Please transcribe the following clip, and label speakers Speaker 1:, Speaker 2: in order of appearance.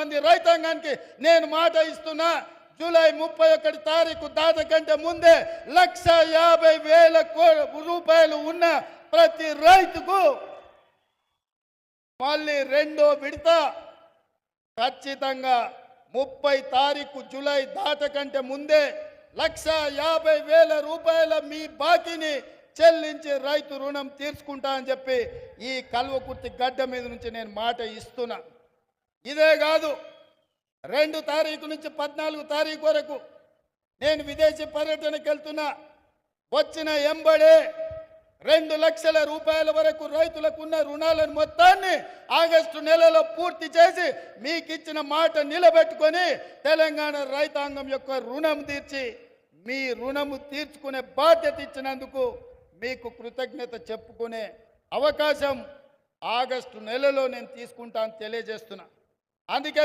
Speaker 1: మంది రైతాంగానికి నేను మాట ఇస్తున్నా. జూలై 31 తారీఖు దాట కంటే ముందే 1,50,000 రూపాయలు ఉన్న ప్రతి రైతుకు మళ్ళీ రెండో విడత ఖచ్చితంగా 30 తారీఖు జూలై దాట కంటే ముందే 1,50,000 రూపాయల మీ బాకీని చెల్లించి రైతు రుణం తీర్చుకుంటా అని చెప్పి ఈ కల్వకుర్తి గడ్డ మీద నుంచి నేను మాట ఇస్తున్నా. ఇదే కాదు, 2 తారీఖు నుంచి 14 తారీఖు వరకు నేను విదేశీ పర్యటనకు వెళ్తున్నా. వచ్చిన ఎంబడే 2 లక్షల రూపాయల వరకు రైతులకు ఉన్న రుణాలను మొత్తాన్ని ఆగస్టు నెలలో పూర్తి చేసి మీకు ఇచ్చిన మాట నిలబెట్టుకొని తెలంగాణ రైతాంగం యొక్క రుణం తీర్చి మీ రుణము తీర్చుకునే బాధ్యత ఇచ్చినందుకు మీకు కృతజ్ఞత చెప్పుకునే అవకాశం ఆగస్టు నెలలో నేను తీసుకుంటాను తెలియజేస్తున్నా. అందుకే